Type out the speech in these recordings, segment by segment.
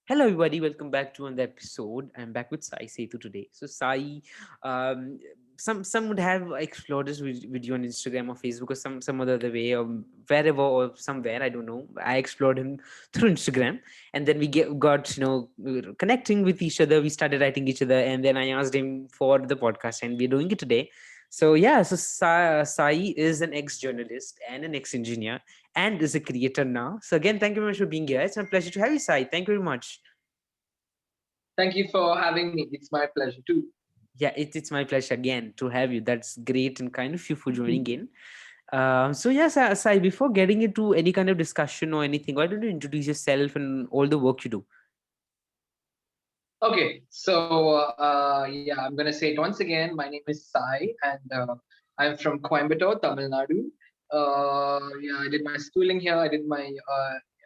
Hello, everybody. Welcome back to another episode. I'm back with Sai Sethu today. So, Sai, um, some would have explored this video on Instagram or Facebook or some other way or wherever or somewhere. I don't know. I explored him through Instagram, and then got connecting with each other. We started writing each other, and then I asked him for the podcast, and we're doing it today. So yeah, so Sai is an ex-journalist and an ex-engineer and is a creator now. So again, thank you very much for being here. It's a pleasure to have you, Sai. Thank you very much. Thank you for having me. It's my pleasure too. Yeah, it's my pleasure again to have you. That's great and kind of you for joining in. So yes, Sai, before getting into any kind of discussion or anything, why don't you introduce yourself and all the work you do? Okay, so yeah, I'm gonna say it once again. My name is Sai, and I'm from Coimbatore, Tamil Nadu. Yeah, I did my schooling here. I did my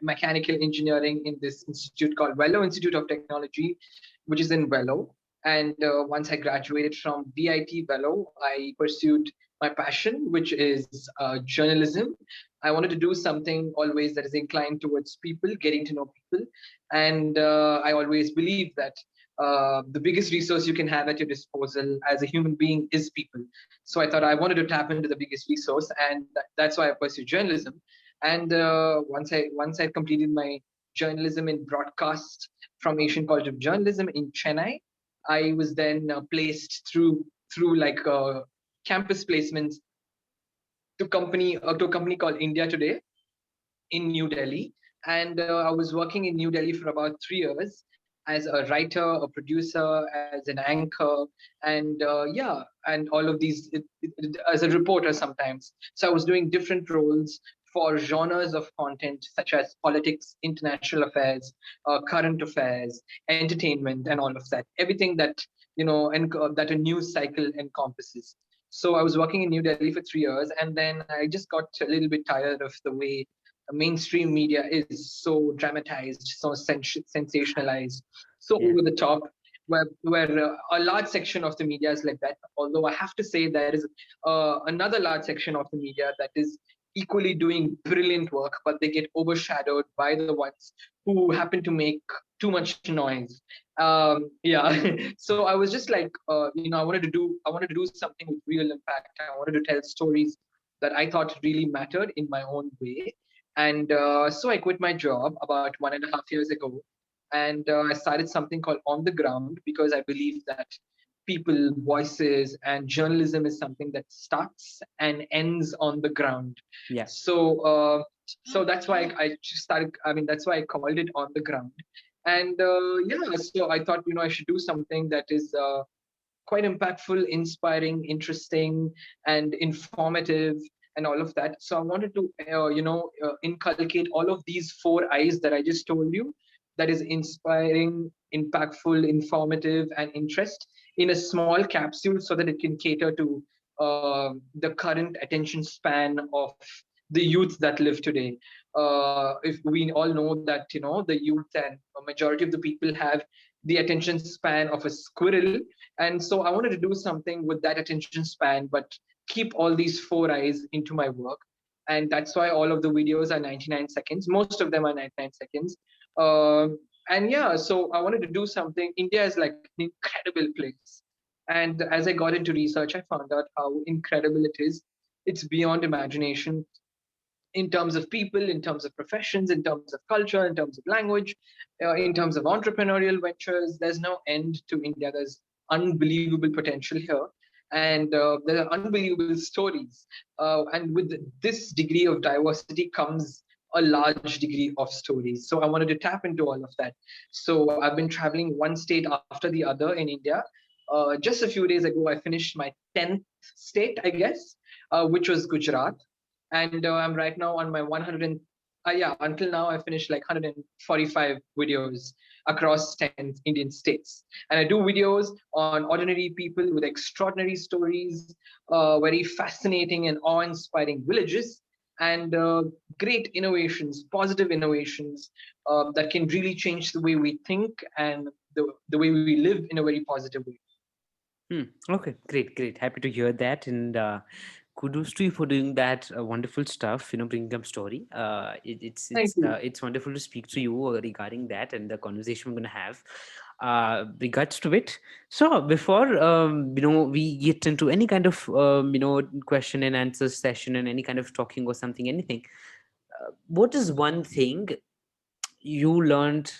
mechanical engineering in this institute called Velo Institute of Technology, which is in Velo. And once I graduated from VIT Velo, I pursued my passion, which is journalism. I wanted to do something always that is inclined towards people, getting to know people, and I always believe that the biggest resource you can have at your disposal as a human being is people. So I thought I wanted to tap into the biggest resource, and that's why I pursued journalism. And once I completed my journalism in broadcast from Asian College of Journalism in Chennai, I was then placed through like campus placements to a company called India Today in New Delhi. And I was working in New Delhi for about 3 years as a writer, a producer, as an anchor, and yeah, and all of these as a reporter sometimes. So I was doing different roles for genres of content such as politics, international affairs, current affairs, entertainment, and all of that. Everything that that a news cycle encompasses. So I was working in New Delhi for 3 years, and then I just got a little bit tired of the way mainstream media is so dramatized, so sensationalized, so Yeah. over the top, where a large section of the media is like that. Although I have to say there is another large section of the media that is equally doing brilliant work, but they get overshadowed by the ones who happen to make too much noise. Yeah. So I was just like, I wanted to do something with real impact. I wanted to tell stories that I thought really mattered in my own way. And so I quit my job about 1.5 years ago, and I started something called On the Ground, because I believe that people, voices, and journalism is something that starts and ends on the ground. Yeah. So that's why I just started. I mean, that's why I called it On the Ground. And yeah, so I thought I should do something that is quite impactful, inspiring, interesting, and informative, and all of that. So I wanted to, inculcate all of these four I's that I just told you. That is inspiring, impactful, informative, and interest in a small capsule, so that it can cater to the current attention span of the youth that live today. If we all know that the youth and a majority of the people have the attention span of a squirrel, and so I wanted to do something with that attention span, but keep all these four eyes into my work. And that's why all of the videos are 99 seconds. Most of them are 99 seconds. And yeah, so I wanted to do something. India is like an incredible place. And as I got into research, I found out how incredible it is. It's beyond imagination in terms of people, in terms of professions, in terms of culture, in terms of language, in terms of entrepreneurial ventures. There's no end to India. There's unbelievable potential here. And there are unbelievable stories. And with this degree of diversity comes a large degree of stories. So I wanted to tap into all of that. So I've been traveling one state after the other in India. Just a few days ago, I finished my 10th state, I guess, which was Gujarat. And I'm right now on my 100 and yeah, until now I finished like 145 videos across 10 Indian states. And I do videos on ordinary people with extraordinary stories, very fascinating and awe-inspiring villages, and great innovations, positive innovations that can really change the way we think and the way we live in a very positive way. Okay, great, great. Happy to hear that. And kudos to you for doing that wonderful stuff. Bringing up story. Thank you. It's wonderful to speak to you regarding that and the conversation we're gonna have. Regards to it. So before we get into any kind of question and answer session and any kind of talking or something, anything. What is one thing you learned?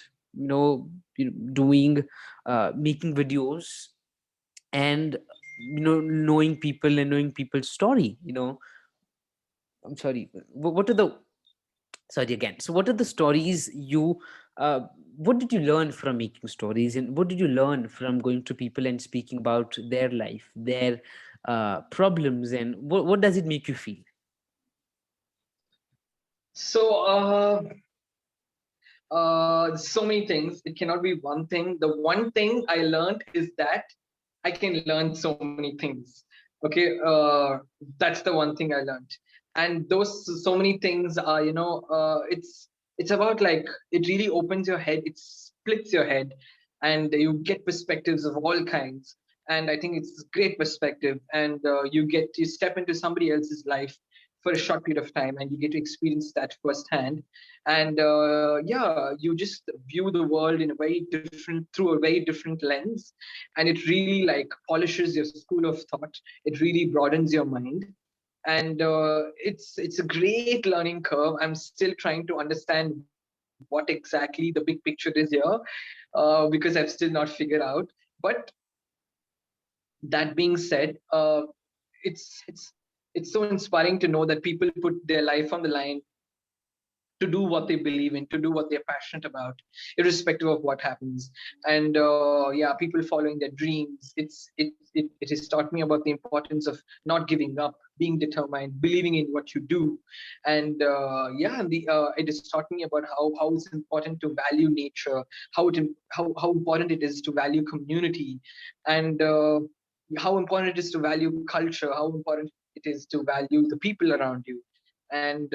Doing making videos and knowing people and knowing people's story. I'm sorry, what are the sorry again, so what are the stories you uh, what did you learn from making stories, and what did you learn from going to people and speaking about their life, their problems, and what does it make you feel? So, so many things. It cannot be one thing. The one thing I learned is that I can learn so many things. Okay, that's the one thing I learned. And those so many things are, it's about like it really opens your head. It splits your head, and you get perspectives of all kinds. And I think it's a great perspective. And you step into somebody else's life for a short period of time, and you get to experience that firsthand. And yeah, you just view the world in a very different through a very different lens, and it really like polishes your school of thought. It really broadens your mind. And it's a great learning curve. I'm still trying to understand what exactly the big picture is here, because I've still not figured out. But that being said, it's it's so inspiring to know that people put their life on the line to do what they believe in, to do what they're passionate about, irrespective of what happens. And yeah, people following their dreams. It has taught me about the importance of not giving up, being determined, believing in what you do. And yeah, and it has taught me about how it's important to value nature, how important it is to value community, and how important it is to value culture, how important it is to value the people around you. And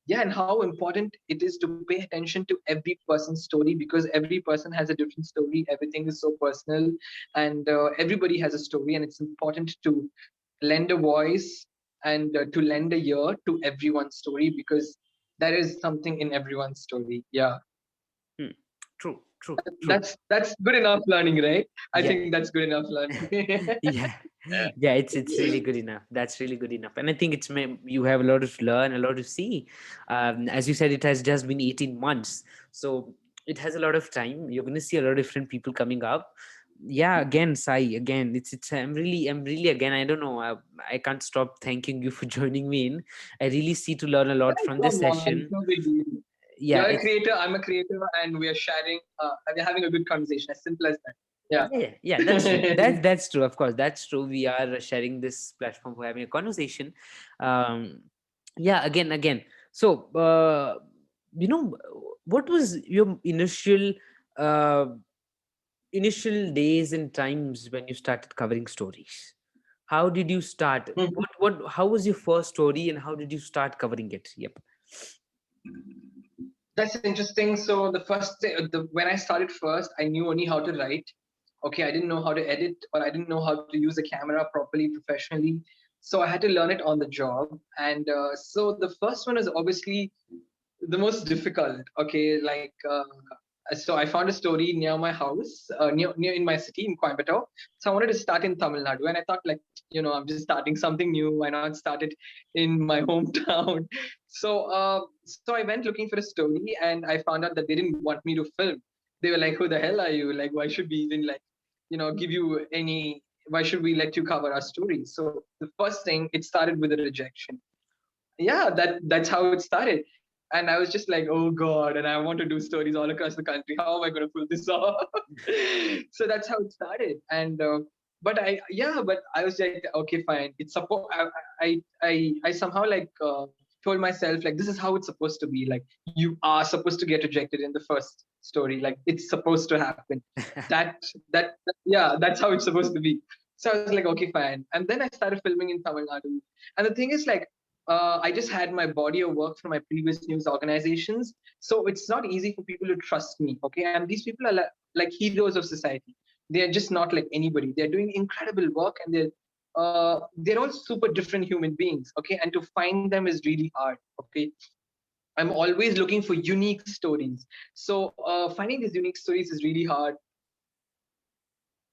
yeah, and how important it is to pay attention to every person's story, because every person has a different story. Everything is so personal, and everybody has a story, and it's important to lend a voice, and to lend a ear to everyone's story, because there is something in everyone's story. Yeah. Hmm. True, true, true. That's good enough learning, right? I Yeah. think that's good enough learning. Yeah, yeah, it's really good enough. That's really good enough, and I think you have a lot to learn, a lot to see. As you said, it has just been 18 months, so it has a lot of time. You're going to see a lot of different people coming up. Yeah, again, Sai, again, it's I'm really again, I don't know, I can't stop thanking you for joining me in. I really see to learn a lot from this Come on, session. no big deal. Yeah, You're a it's creator, I'm a creator, and we are sharing. We're having a good conversation. As simple as that. Yeah. yeah, yeah, that's true. That's true. Of course, that's true. We are sharing this platform for having a conversation. Um, yeah, again. So, what was your uh, initial days and times when you started covering stories? How did you start? How was your first story, and how did you start covering it? Yep. That's interesting. So the when I started first, I knew only how to write. Okay, I didn't know how to edit, or I didn't know how to use a camera properly, professionally. So I had to learn it on the job. And so the first one is obviously the most difficult. Okay, like so I found a story near my house, near in my city in Coimbatore. So I wanted to start in Tamil Nadu, and I thought, like, I'm just starting something new. Why not start it in my hometown? So I went looking for a story, and I found out that they didn't want me to film. They were like, "Who the hell are you? Like, why should we even like, give you any? Why should we let you cover our story?" So the first thing, it started with a rejection. Yeah, that's how it started. And I was just like, oh god, and I want to do stories all across the country. How am I going to pull this off? So that's how it started. And but I was like, okay, fine, it's supposed I somehow like told myself, like, this is how it's supposed to be. Like, you are supposed to get rejected in the first story. Like, it's supposed to happen. Yeah, that's how it's supposed to be. So I was like, okay, fine. And then I started filming in Tamil Nadu. And the thing is, like, I just had my body of work from my previous news organizations. So it's not easy for people to trust me. Okay. And these people are like heroes of society. They're just not like anybody. They're doing incredible work, and they're they're all super different human beings, okay, and to find them is really hard, okay. I'm always looking for unique stories. So finding these unique stories is really hard.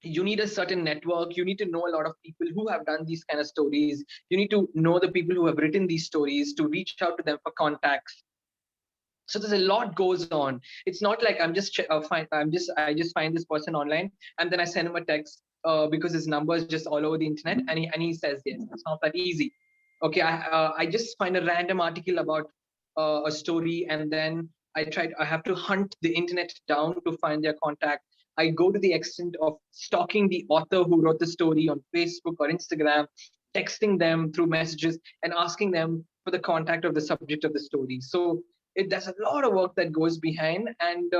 You need a certain network. You need to know a lot of people who have done these kind of stories. You need to know the people who have written these stories to reach out to them for contacts. So there's a lot goes on. It's not like I'm just I just find this person online and then I send him a text because his number is just all over the internet and he says yes. It's not that easy. Okay, I just find a random article about a story and then I have to hunt the internet down to find their contact. I go to the extent of stalking the author who wrote the story on Facebook or Instagram, texting them through messages and asking them for the contact of the subject of the story. So there's a lot of work that goes behind, and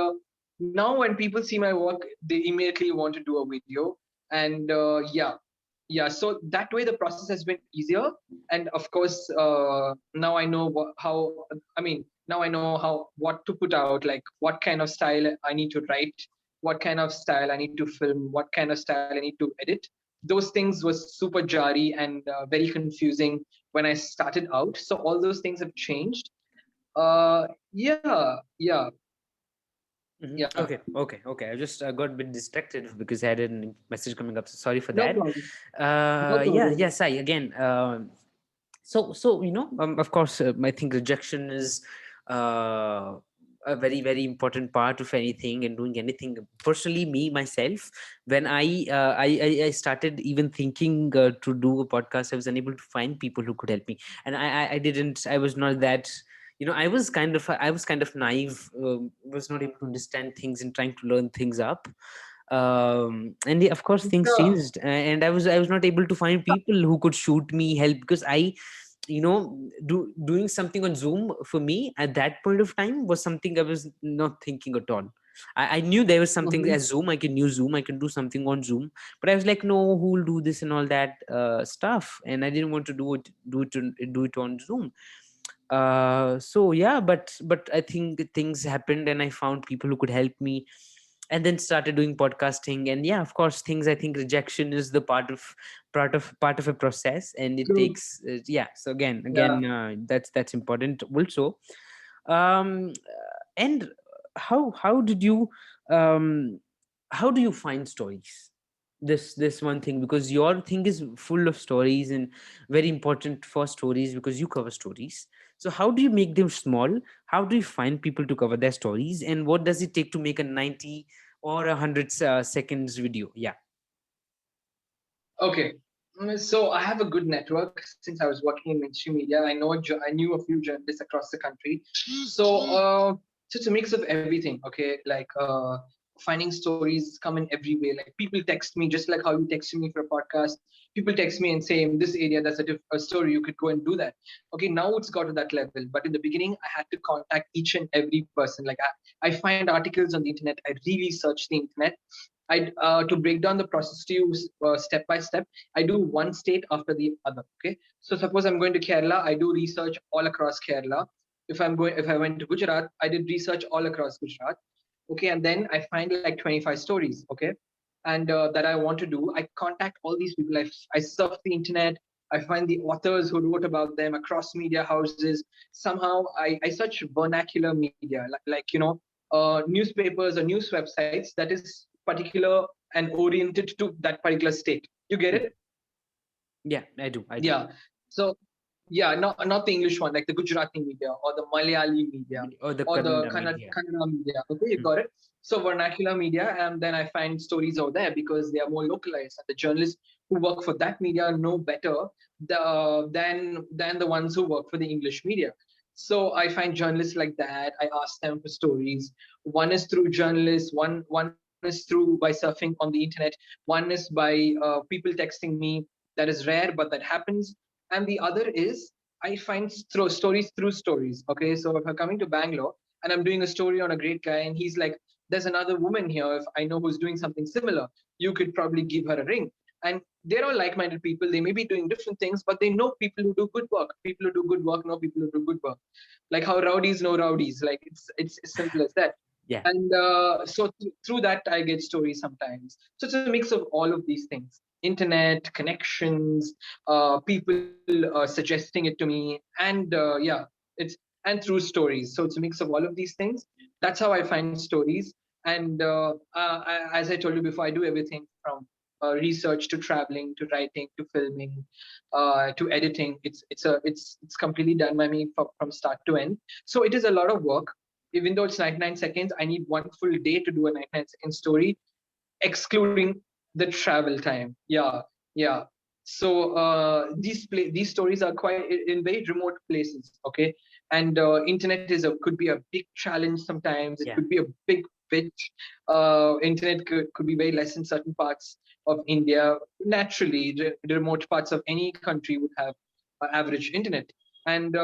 now when people see my work they immediately want to do a video. And yeah, so that way the process has been easier. And of course now I know how, I mean, now I know how, what to put out, like what kind of style I need to write, what kind of style I need to film, what kind of style I need to edit. Those things was super jarry and very confusing when I started out, so all those things have changed. Yeah. Yeah. Okay. I just got a bit distracted because I had a message coming up. So sorry for No that. problem. No Yeah, problem. yes, I again. So of course, I think rejection is uh, a very important part of anything and doing anything. Personally, me myself, when I started even thinking to do a podcast, I was unable to find people who could help me, and I didn't. I was not that. I was kind of naive. Was not able to understand things and trying to learn things up. And yeah, of course things Yeah. changed, and I was not able to find people who could shoot me, help, because I doing something on Zoom for me at that point of time was something I was not thinking at all. I knew there was something Mhm. as Zoom, I can use Zoom, I can do something on Zoom, but I was like, no, who will do this and all that stuff, and I didn't want to do it on Zoom. So yeah, but I think things happened and I found people who could help me, and then started doing podcasting. And yeah, of course, things, I think rejection is the part of a process, and it True. takes yeah. So again, Yeah. that's important also. And how did you um how do you find stories? This one thing, because your thing is full of stories and very important for stories because you cover stories. So how do you make them small? How do you find people to cover their stories, and what does it take to make a 90 or 100 seconds video? Yeah. Okay. So I have a good network since I was working in mainstream media. I knew a few journalists across the country. So so it's a mix of everything. Okay, like finding stories come in every way. Like people text me just like how you texted me for a podcast. People text me and say in this area there's a story, you could go and do that. Okay, now it's got to that level. But in the beginning, I had to contact each and every person. Like I find articles on the internet. I really search the internet. I to break down the process to you step by step. I do one state after the other. Okay, so suppose I'm going to Kerala, I do research all across Kerala. If I went to Gujarat, I did research all across Gujarat. Okay, and then I find like 25 stories. Okay, and that I want to do. I contact all these people. I surf the internet. I find the authors who wrote about them across media houses. Somehow I search vernacular media, like newspapers or news websites that is particular and oriented to that particular state. You get Mhm. it? Yeah, I do. Yeah. So yeah, not the English one, like the Gujarati media or the Malayali media Or the or the Kannada media. Kannada media. Okay, you Mm. got it. So vernacular media, and then I find stories over there because they are more localized, and the journalists who work for that media know better than the ones who work for the English media. So I find journalists like that. I ask them for stories. One is through journalists. One is through by surfing on the internet. One is by people texting me. That is rare, but that happens. And the other is I find stories through stories. Okay, so if I'm coming to Bangalore and I'm doing a story on a great guy, and he's like, "There's another woman here. If I know who's doing something similar, you could probably give her a ring." And they're all like-minded people. They may be doing different things, but they know people who do good work. People who do good work know people who do good work. Like how rowdies know rowdies. Like it's as simple as that. Yeah. And so through that I get stories sometimes. So it's a mix of all of these things: internet connections, people suggesting it to me, and yeah, it's and through stories. So it's a mix of all of these things. That's how I find stories. And as I told you before, I do everything from research to traveling to writing to filming to editing. It's completely done by me from start to end. So it is a lot of work. Even though it's 99 seconds, I need one full day to do a 99-second story, excluding the travel time. Yeah, yeah. So these stories are quite in very remote places. Okay, and internet could be a big challenge sometimes. It Yeah. could be a big pitch. Internet could be very less in certain parts of India. Naturally, the remote parts of any country would have average internet, and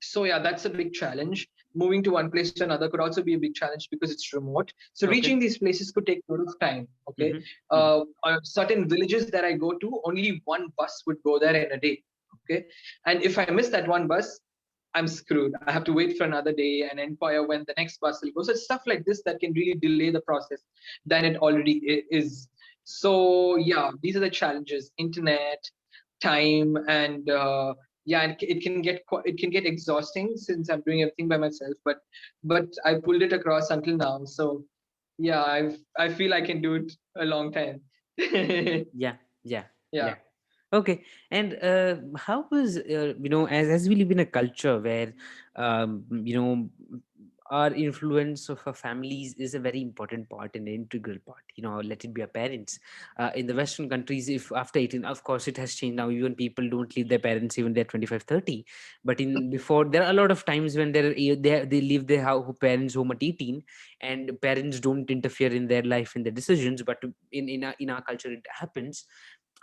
so yeah, that's a big challenge. Moving to one place to another could also be a big challenge because it's remote. So reaching Okay. these places could take a lot of time. Okay, Mm-hmm. Mm-hmm. certain villages that I go to, only one bus would go there in a day. Okay, and if I miss that one bus, I'm screwed. I have to wait for another day and inquire when the next bus will go. So it's stuff like this that can really delay the process than it already is. So yeah, these are the challenges: internet, time, and yeah, it can get it can get exhausting since I'm doing everything by myself. But I pulled it across until now. So yeah, I feel I can do it a long time. Yeah. Yeah. Yeah. Yeah. Okay. And how was, as we live in a culture where, our influence of our families is a very important part and integral part. Let it be our parents. In the Western countries, if after 18, of course, it has changed now. Even people don't leave their parents even they're 25, 30. But in before, there are a lot of times when they leave their parents home at 18, and parents don't interfere in their life and their decisions. But in our culture, it happens.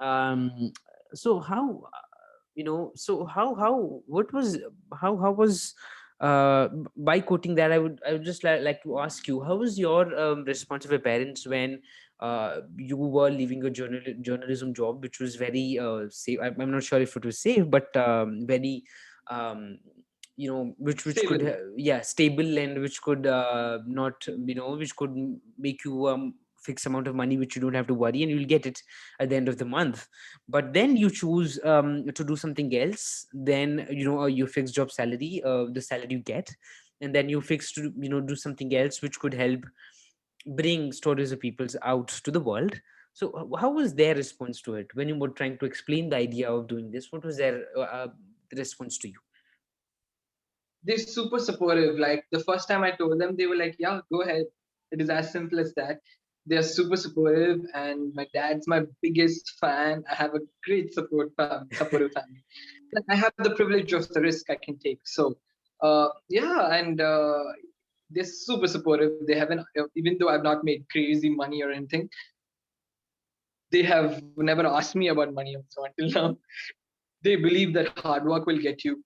um so how so how what was how was by quoting that, I would just like to ask you, how was your response of your parents when you were leaving your journalism job, which was very safe. I'm not sure if it was safe, but very um which could Stable. yeah, stable, and which could not which could make you fixed amount of money which you don't have to worry, and you'll get it at the end of the month. But then you choose to do something else, then your fixed job salary, the salary you get, and then you fix to do something else which could help bring stories of people's out to the world. So how was their response to it when you were trying to explain the idea of doing this? What was their response to you? They're super supportive. Like the first time I told them, they were like, "Yeah, go ahead." It is as simple as that. They're super supportive, and my dad's my biggest fan. I have a great supportive family. And I have the privilege of the risk I can take. So, yeah, and they're super supportive. They haven't, even though I've not made crazy money or anything, they have never asked me about money also until now. They believe that hard work will get you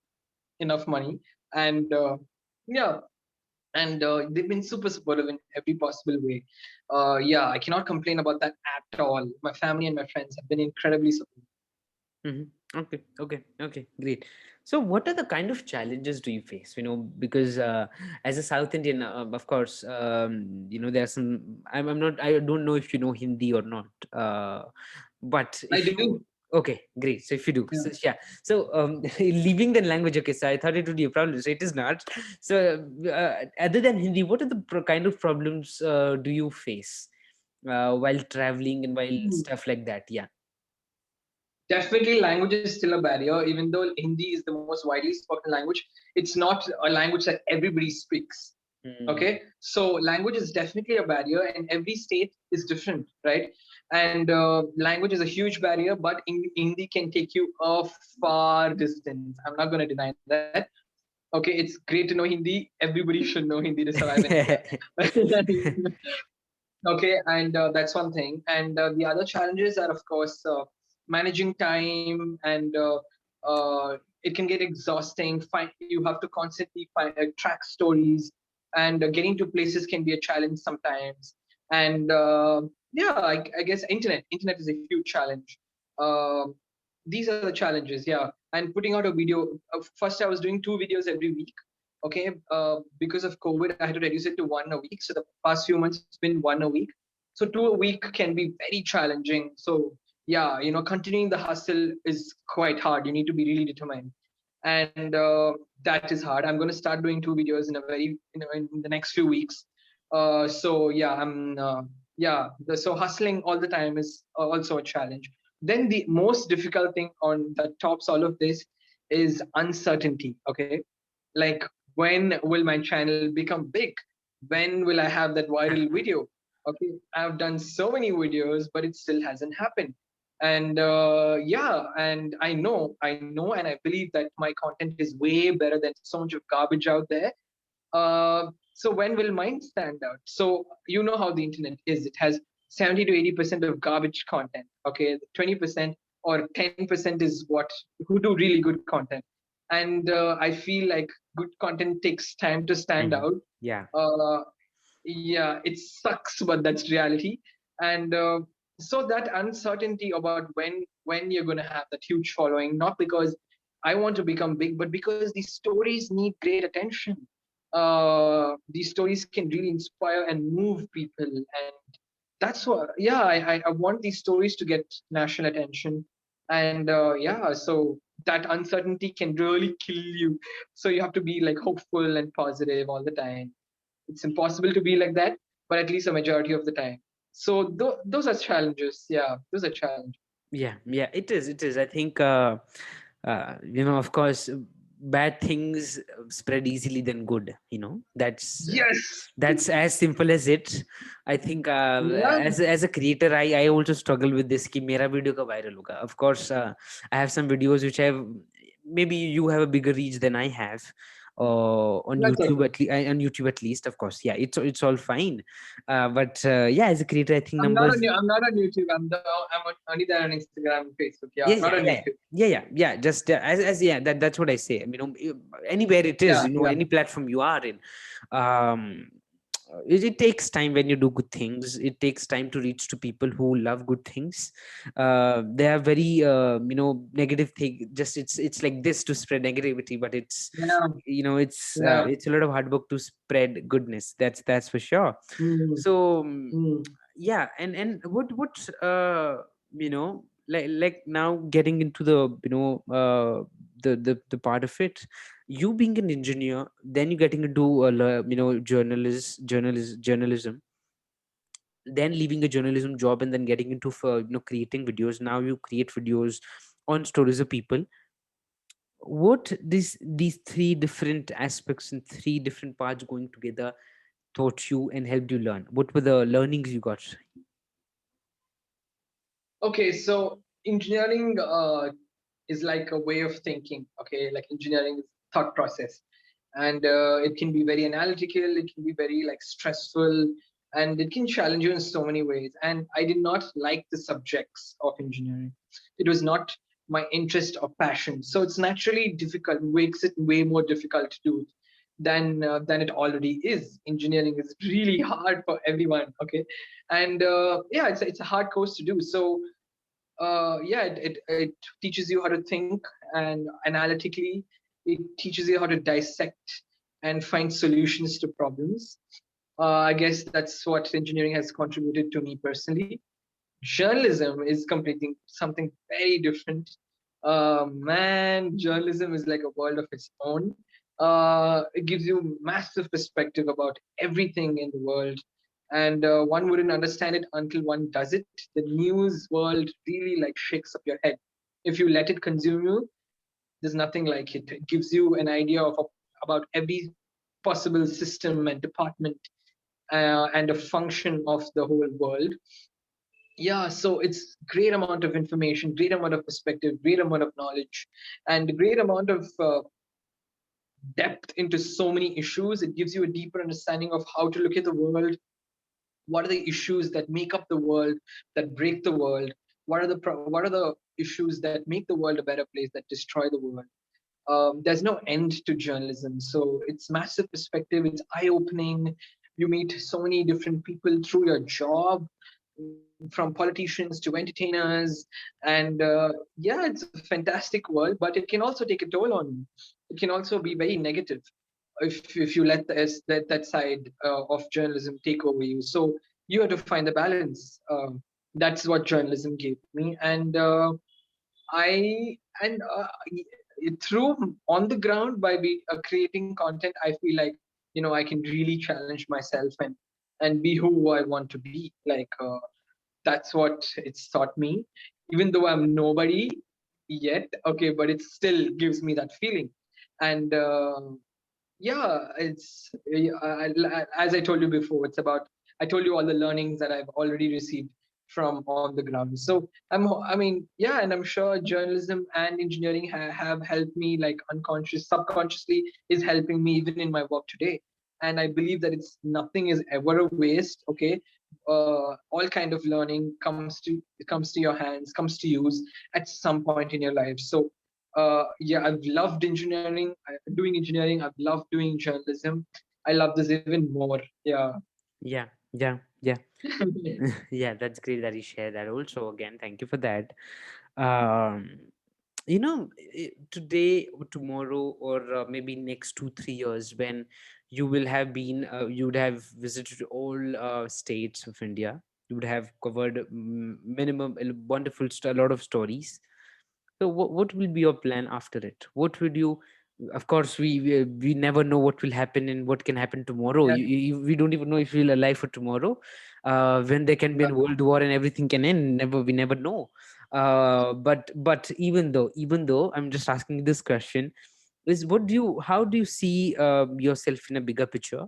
enough money, and yeah, and they've been super supportive in every possible way. Yeah, I cannot complain about that at all. My family and my friends have been incredibly supportive. Mhm. Okay, okay, okay, great. So, what are the kind of challenges do you face? Because as a South Indian, of course, there are some. I'm not. I don't know if you know Hindi or not. But I if do. you, okay, great. So if you do, Yeah. so yeah. So leaving the language, okay. So I thought it would be a problem. So it is not. So other than Hindi, what are the kind of problems do you face while traveling and while stuff like that? Yeah. Definitely, language is still a barrier. Even though Hindi is the most widely spoken language, it's not a language that everybody speaks. Mm. Okay, so language is definitely a barrier, and every state is different, right? And language is a huge barrier, but Hindi can take you a far distance. I'm not going to deny that. Okay, it's great to know Hindi. Everybody should know Hindi to survive in India. Okay, and that's one thing. And the other challenges are, of course, managing time, and it can get exhausting. You have to constantly track stories, and getting to places can be a challenge sometimes. And yeah, I guess internet is a huge challenge. Um these are the challenges, yeah. And putting out a video. First, I was doing 2 videos every week. Okay, because of COVID, I had to reduce it to one a week. So the past few months, it's been one a week. So two a week can be very challenging. So yeah, continuing the hustle is quite hard. You need to be really determined, and that is hard. I'm going to start doing two videos in the next few weeks. So yeah, so hustling all the time is also a challenge. Then the most difficult thing on that tops all of this is uncertainty. Okay, like, when will my channel become big? When will I have that viral video? Okay, I've done so many videos, but it still hasn't happened. And yeah, and I know, and I believe that my content is way better than so much of garbage out there. So when will mine stand out? So you know how the internet is. It has 70 to 80% of garbage content. Okay, 20% or 10% is what who do really good content. And I feel like good content takes time to stand Mhm. out. Yeah. Uh, yeah, it sucks, but that's reality. And so that uncertainty about when you're going to have that huge following, not because I want to become big, but because these stories need great attention. These stories can really inspire and move people, and that's what, yeah, I want these stories to get national attention. And yeah, so that uncertainty can really kill you. So you have to be like hopeful and positive all the time. It's impossible to be like that, but at least a majority of the time. So those are challenges. Yeah, those are challenges. Yeah, yeah, it is. It is. I think, of course, bad things spread easily than good. Yes. That's as simple as it. I think, Yeah. as a creator, I also struggle with this. कि मेरा video का viral होगा. Of course, I have some videos which have, maybe you have a bigger reach than I have. On That's YouTube okay. at least, on YouTube at least, of course, yeah, it's all fine. But yeah, as a creator, I think I'm not on numbers. I'm not on YouTube. Only there on Instagram and Facebook. Yeah, Yeah, I'm not yeah, on yeah, YouTube. yeah. Just as yeah, that's what I say. Anywhere it is, Yeah, yeah. any platform you are in, um, it takes time when you do good things. It takes time to reach to people who love good things. They are very negative thing. Just it's like this to spread negativity, but it's Yeah, yeah. it's a lot of hard work to spread goodness. That's for sure. Mm, So mm. yeah, and what like now getting into the the part of it, you being an engineer, then you getting into journalism, then leaving a journalism job and then getting into for creating videos. Now you create videos on stories of people. What these three different aspects and three different parts going together taught you and helped you learn? What were the learnings you got? Okay, so engineering is like a way of thinking. Okay, like engineering is thought process, and it can be very analytical. It can be very like stressful, and it can challenge you in so many ways. And I did not like the subjects of engineering. It was not my interest or passion, so it's naturally difficult. Makes it way more difficult to do than it already is. Engineering is really hard for everyone. Okay, and yeah, it's a hard course to do. So yeah, it teaches you how to think and analytically. It teaches you how to dissect and find solutions to problems. I guess that's what engineering has contributed to me personally. Journalism is completing something very different. Man, journalism is like a world of its own. It gives you massive perspective about everything in the world, and one wouldn't understand it until one does it. The news world really like shakes up your head. If you let it consume you, there's nothing like it. It gives you an idea about every possible system and department and a function of the whole world. Yeah, so it's great amount of information, great amount of perspective, great amount of knowledge, and great amount of depth into so many issues. It gives you a deeper understanding of how to look at the world. What are the issues that make up the world, that break the world? What are the issues that make the world a better place, that destroy the world? There's no end to journalism, so it's massive perspective. It's eye opening. You meet so many different people through your job, from politicians to entertainers, and yeah, it's a fantastic world, but it can also take a toll on you. It can also be very negative. if you let that side of journalism take over you. So you have to find the balance. That's what journalism gave me, and I and through on the ground by creating content, I feel like I can really challenge myself and be who I want to be. Like that's what it's taught me, even though I'm nobody yet. Okay, but it still gives me that feeling, and yeah, it's as I told you before, it's about I told you all the learnings that I've already received from on the ground. So I mean, yeah, and I'm sure journalism and engineering have helped me, like subconsciously is helping me even in my work today. And I believe that it's nothing is ever a waste. Okay, all kind of learning comes to your hands, comes to use at some point in your life. So yeah, I've loved doing engineering. I've loved doing journalism. I love this even more. Yeah. Yeah, yeah, yeah. Yeah, that's great that you share that also. Again, thank you for that. um Today or tomorrow or maybe next 2 3 years, when you will have been you would have visited all states of India, you would have covered minimum a wonderful a lot of stories. So what will be your plan after it? What would you, of course we never know what will happen and what can happen tomorrow. Yeah. We don't even know if we'll alive for tomorrow, when there can be a world war and everything can end. We never know. But even though I'm just asking this question, is what do you how do you see yourself in a bigger picture?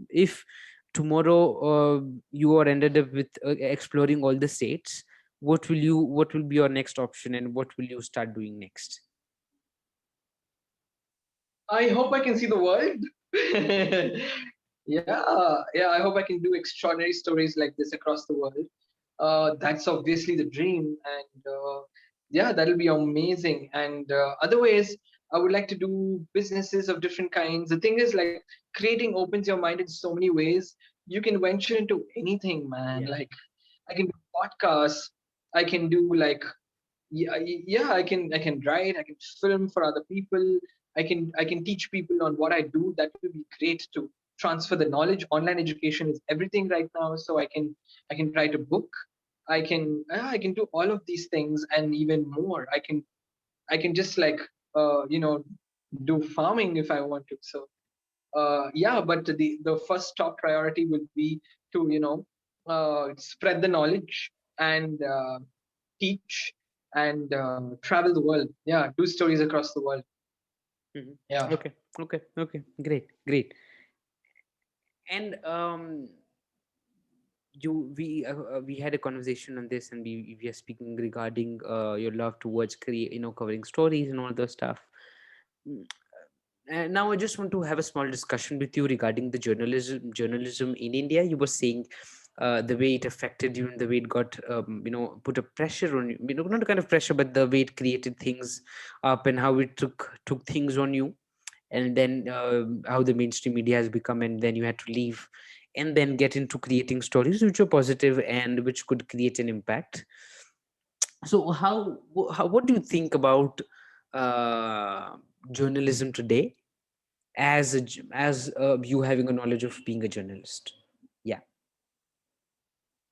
If tomorrow you are ended up with exploring all the states, what will be your next option and what will you start doing next? I hope I can see the world. Yeah. I hope I can do extraordinary stories like this across the world. That's obviously the dream, and yeah, that'll be amazing. And other ways, I would like to do businesses of different kinds. The thing is, like, creating opens your mind in so many ways. You can venture into anything, man. Yeah. Like, I can do podcasts. I can do like yeah, I can write, I can film for other people. I can teach people on what I do. That would be great to transfer the knowledge. Online education is everything right now, so I can write a book. I can do all of these things and even more. I can just like do farming if I want to. So yeah, but the first top priority would be to spread the knowledge and teach and travel the world. Yeah, do stories across the world. Mhm. Yeah. Okay, okay, okay, great, great. And we had a conversation on this, and we are speaking regarding your love towards create, covering stories and all those stuff. Mm, And now I just want to have a small discussion with you regarding the journalism in India. You were saying the way it affected you and the way it got put a pressure on you. Not a kind of pressure, but the way it created things up and how it took things on you, and then how the mainstream media has become, and then you had to leave and then get into creating stories which were positive and which could create an impact. So what do you think about uh, journalism today, as you having a knowledge of being a journalist? Yeah.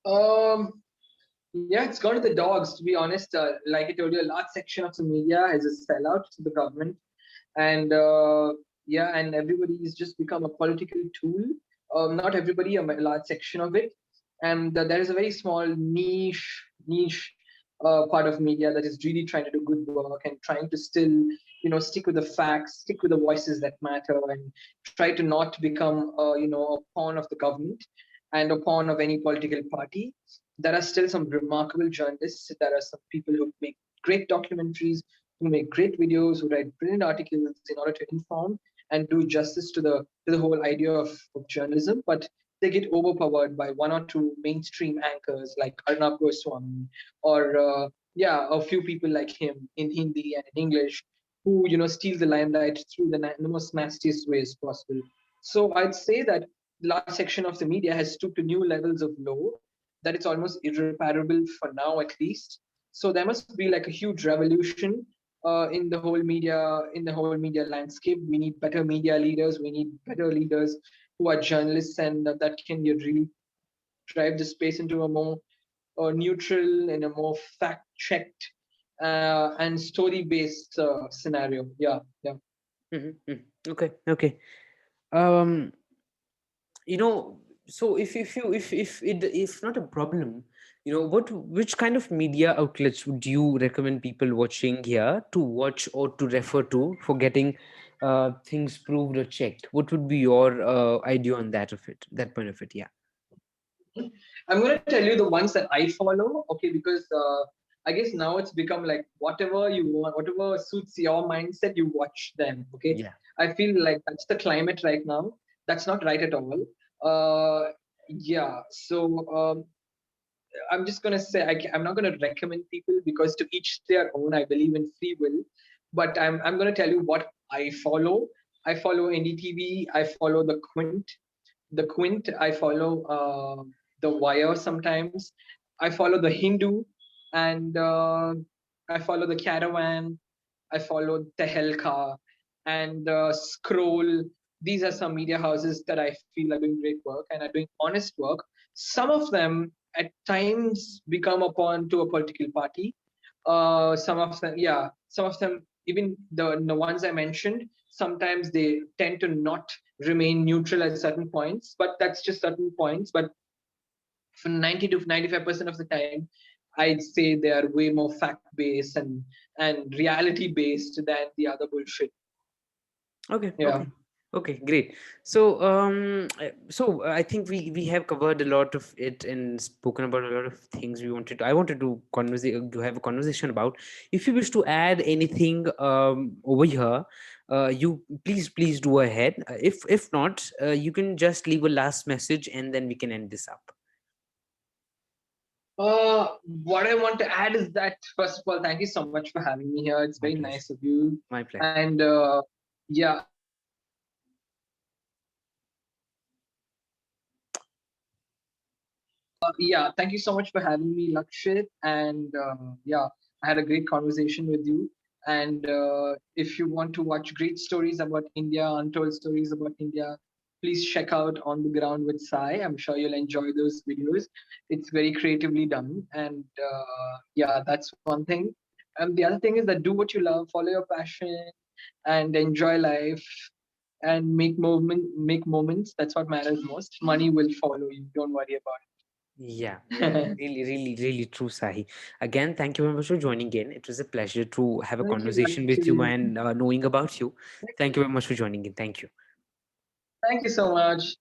Um, yeah, it's gone to the dogs, to be honest. Like I told you, a large section of the media is a sellout to the government, and yeah, and everybody has just become a political tool. Not everybody, a large section of it, and there is a very small niche part of media that is really trying to do good work and trying to still stick with the facts, stick with the voices that matter, and try to not become a pawn of the government and a pawn of any political party. There are still some remarkable journalists. There are some people who make great documentaries, who make great videos, who write brilliant articles in order to inform and do justice to the whole idea of journalism. But they get overpowered by one or two mainstream anchors like Arnab Goswami or yeah, a few people like him in Hindi and in English who steal the limelight through the most nastiest ways possible. So I'd say that large section of the media has stooped to new levels of low that it's almost irreparable for now, at least. So there must be like a huge revolution in the whole media landscape. We need better media leaders. We need better leaders who are journalists, and that can really drive the space into a more neutral and a more fact checked and story based scenario. Yeah, yeah. Okay, okay. Um, you know, so if not a problem, which kind of media outlets would you recommend people watching here to watch or to refer to for getting things proved or checked? What would be your idea on that point of it? Yeah. I'm going to tell you the ones that I follow, okay, because I guess now it's become like whatever you want, whatever suits your mindset, you watch them, okay. Yeah. I feel like that's the climate right now. That's not right at all. Yeah, so I'm just going to say I'm not going to recommend people because to each their own. I believe in free will, but I'm going to tell you what I follow. I follow NDTV. I follow the Quint. I follow the Wire sometimes. I follow the Hindu, and I follow the Caravan. I follow Tehelka and Scroll. These are some media houses that I feel are doing great work and are doing honest work. Some of them at times become upon to a political party. Some of them, yeah, some of them, even the ones I mentioned, sometimes they tend to not remain neutral at certain points, but that's just certain points. But for 90 to 95% of the time, I'd say they are way more fact based and reality based than the other bullshit. Okay, Yeah. okay, okay, great. So, I think we have covered a lot of it and spoken about a lot of things we wanted to. I wanted to have a conversation about. If you wish to add anything over here, you please do ahead. If not, you can just leave a last message and then we can end this up. What I want to add is that, first of all, thank you so much for having me here. It's My very pleasure. nice of you. My pleasure. And yeah, yeah, thank you so much for having me, Lakshit. And yeah, I had a great conversation with you. And if you want to watch great stories about India, untold stories about India, please check out On the Ground with Sai. I'm sure you'll enjoy those videos. It's very creatively done. And yeah, that's one thing. And the other thing is that do what you love, follow your passion, and enjoy life and make moments. That's what matters most. Money will follow you. Don't worry about Yeah, it. really true, Sahi. Again, thank you very much for joining in. It was a pleasure to have a Thank you, conversation with you Lakshit. and knowing about you. Thank you very much for joining in. Thank you. Thank you so much.